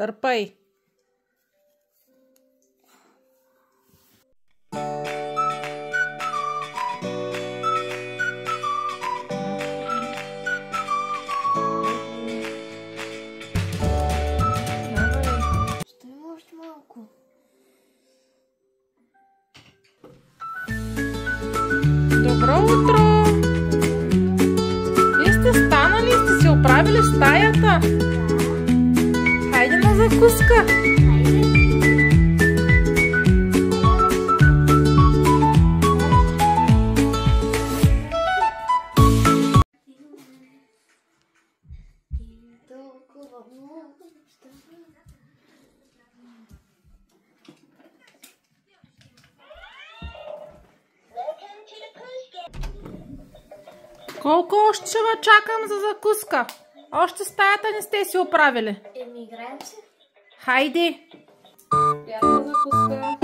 Търпай. Добро утро! Вие сте станали, сте си оправили стаята? Хайде на закуска! Колко още ще ви чакам за закуска? Още стаята не сте си оправили. Играем се. Хайде! Приятна закуска!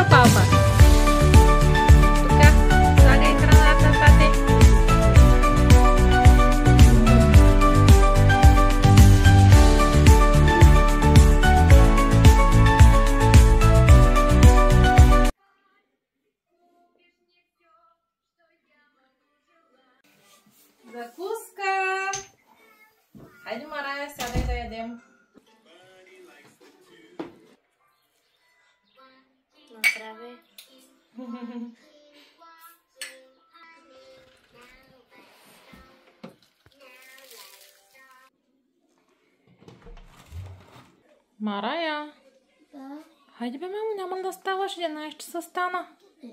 Папа. Тука, слагай храната, тате. Закуска! Хайде, Марая, сядай да ядем. Направи. Марая, Да. хайде бе, мамо, няма да ставаш, 11 часа стана.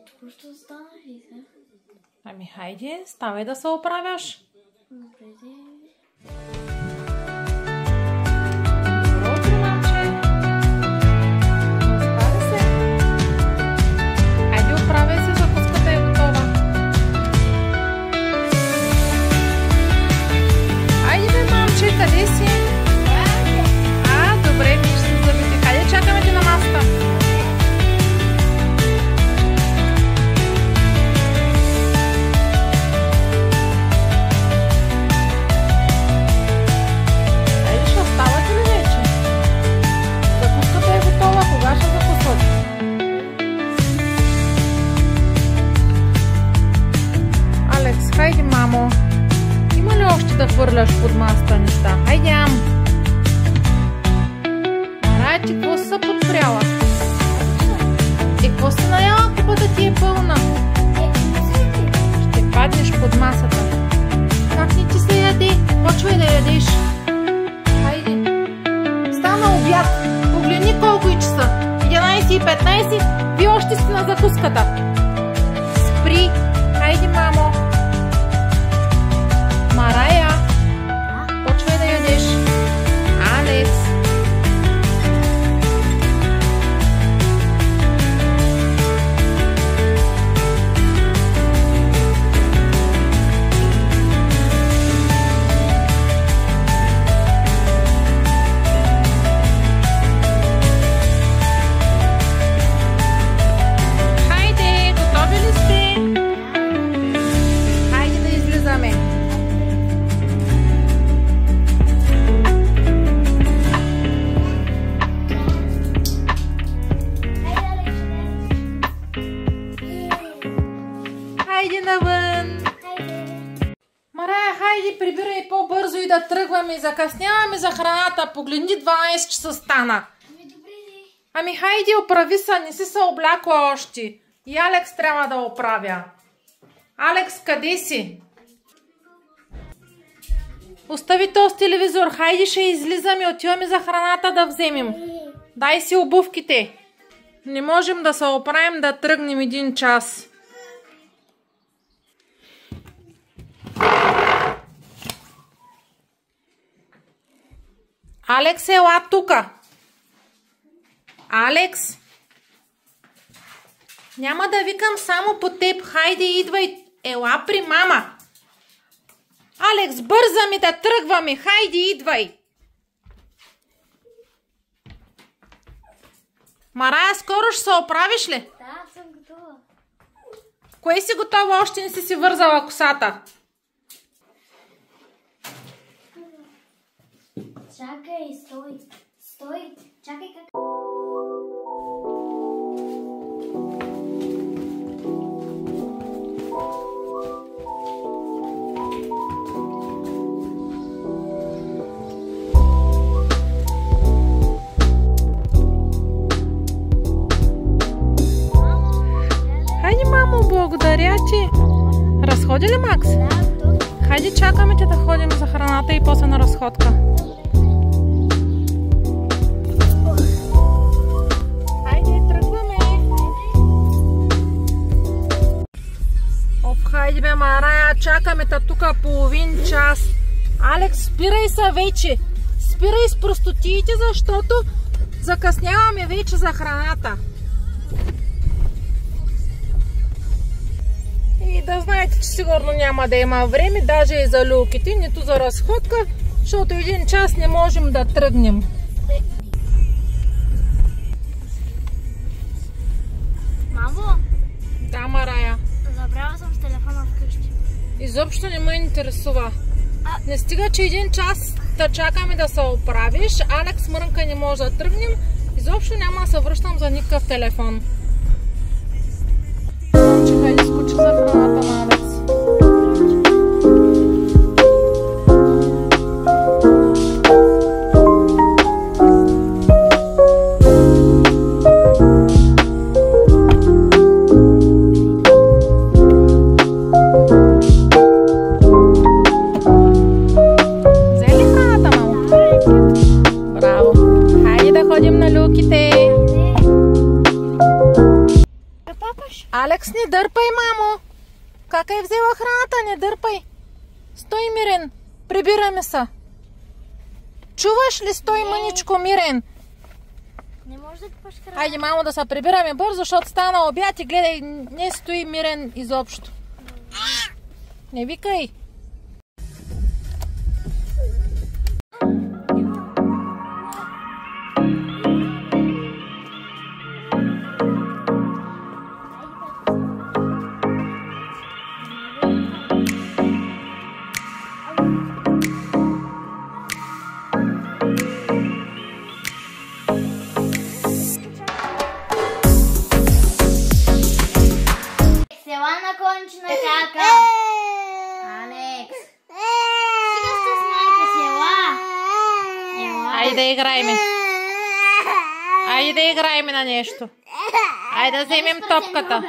Току-що станах и се. Ами хайде, ставай да се оправяш. Преди. Добро утро, момче. Остави се. Хайде, оправяй се, закуската е готова. Хайде бе, момче, къде си? Добре, вижте зъбите. Хайде, чакаме ти на масата. Хайде, ще оставате ли вече? Закуската е готова. Кога ще закусвате? Алекс, хайде, мамо. Има ли още да хвърляш под масата неща? Хайде, ам. Марая, ти какво си се подпряла? Какво си наяла, купата ти е пълна? Ще паднеш под масата. Как не ти се яде? Почвай да ядеш. Хайде. Стана обяд. Погледни колко и часа. 11:15. Вие още сте на закуската. Спри. Хайде, мамо. Марая. Почвай да ядеш. Алекс. Хайде, готови ли сте? Хайде да излизаме. Хайде навън. Марая, хайде, прибирай по-бързо и да тръгваме. Закъсняваме за храната. Погледни, 12 часа стана. Ами добре. Ами хайде, оправи се, не си се облякла още. И Алекс трябва да оправя. Алекс, къде си? Остави този телевизор. Хайде, ще излизаме. Отиваме за храната да вземем. Дай си обувките. Не можем да се оправим да тръгнем 1 час. Алекс, ела тука. Алекс. Няма да викам само по теб. Хайде, идвай. Ела при мама. Алекс, бързаме да тръгваме. Хайде, идвай. Марая, скоро ще се оправиш ли? Да, съм готова. Кое си готова? Още не си вързала косата. Чакай, стой. Стой. Чакай как... Хайде, мамо, благодаря ти. Разходи ли, Макс? Хайде, чакаме те да ходим за храната и после на разходка. Хайде, тръгваме. Хайде бе, Марая, чакаме те тук половин час. Алекс, спирай се вече. Спирай с простотиите, защото закъсняваме вече за храната. И да знаете, че сигурно няма да има време, даже и за люлките, нито за разходка, защото 1 час не можем да тръгнем. Мамо? Да, Марая. Забравя съм с телефона вкъщи. Изобщо не ме интересува. Не стига, че 1 час да чакаме да се оправиш, Алекс мрънка не може да тръгнем, изобщо няма да се връщам за никакъв телефон. Хайде, скочи за храната на Алекс. Взели храната, мамо? Браво! Хайде да ходим на люлките. Алекс, не дърпай, мамо! Как е взела храната? Не дърпай! Стой, Мирен! Прибираме се! Чуваш ли? Стой, мъничко, Мирен! Не може да купаш храна. Хайде, мамо, да се прибираме бързо, защото стана обяд и гледай, не стои Мирен изобщо. Не викай! Села на кончена чака. Алекс. Сега сте с майка села. Айде да играеме. Айде да играеме на нещо. Айде да вземем топката.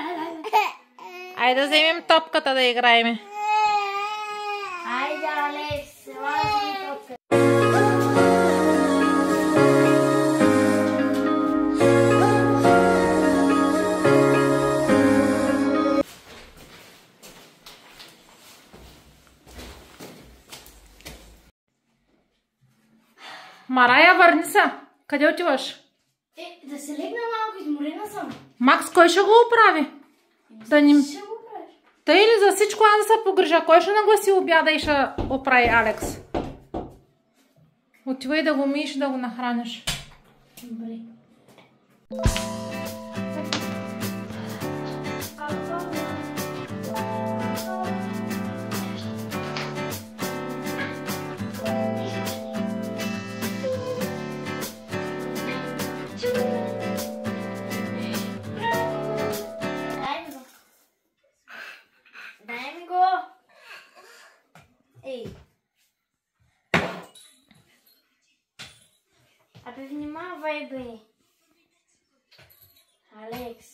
Айде да вземем топката да играеме. Айде, Алекс. Села на топка. Марая, върни се. Къде отиваш? Да се легна малко, изморена съм. Макс, кой ще го оправи? Да ни... Ще го правиш. Тъй ли за всичко аз да се погрижа? Кой ще нагласи обяда и ще оправи Алекс? Отивай да го миеш и да го нахраниш. Добре. Дай ми го. Ей. Абе, внимавай, бе. Алекс.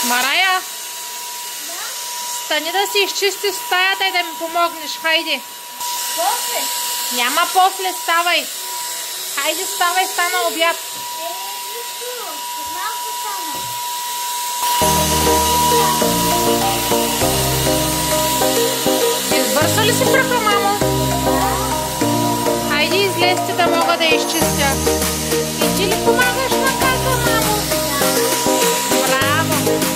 Марая, Да? стани да си изчисти стаята и да ми помогнеш. Хайде. После? Няма после, ставай. Хайде, ставай, стана обяд. Нищо. Малко стана. Избърса ли си праха, мамо? Хайде, излезте да мога да изчистя. И ти ли помагаш на Кака, мамо? Браво!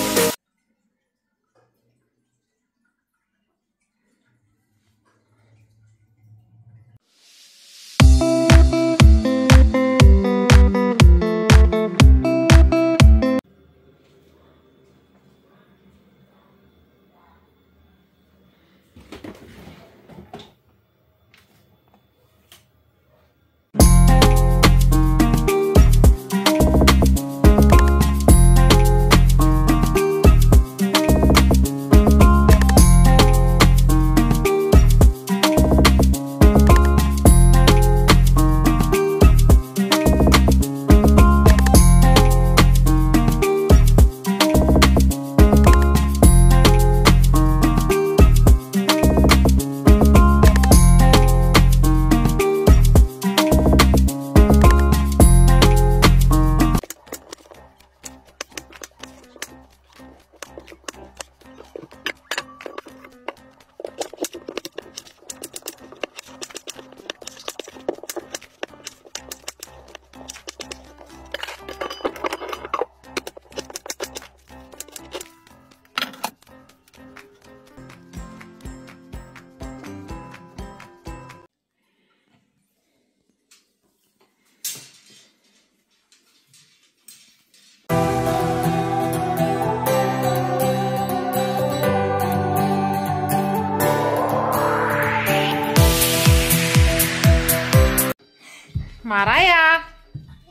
Марая,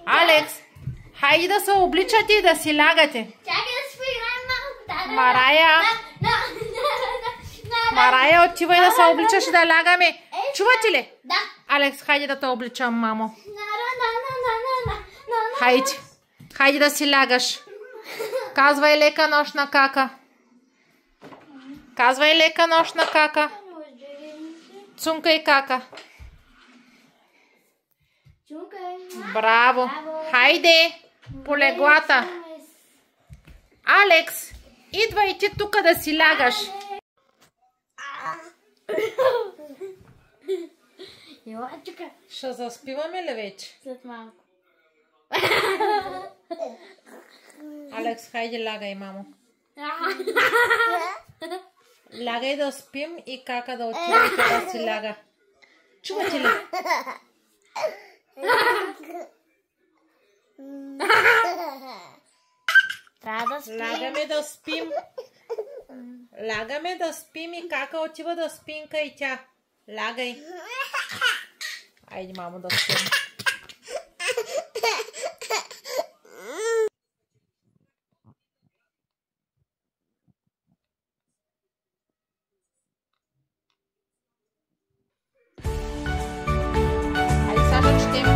Алекс, хайде да се обличате и да си лягате. Чакай да си поиграем малко. Марая, Марая, отивай да се обличаш и да лягаме. Чувате ли? Да. Алекс, хайде да те обличам, мамо. На. Хайде, хайде да си лягаш. Казвай лека нощ на Кака. Казвай лека нощ на Кака. Цункай Кака. Браво. Хайде, по леглата. Алекс, идвай ти тук да си лягаш. Ще заспиваме ли вече? След малко. Алекс, хайде лягай, мамо. Лягай да спим и Кака да отиде да си ляга. Чувате ли? Трябва да спим. Лягаме да спим. Лягаме да спим и Кака отива да спинка и тя. Лягай. Айде, мамо, да спим. Айде, сега четем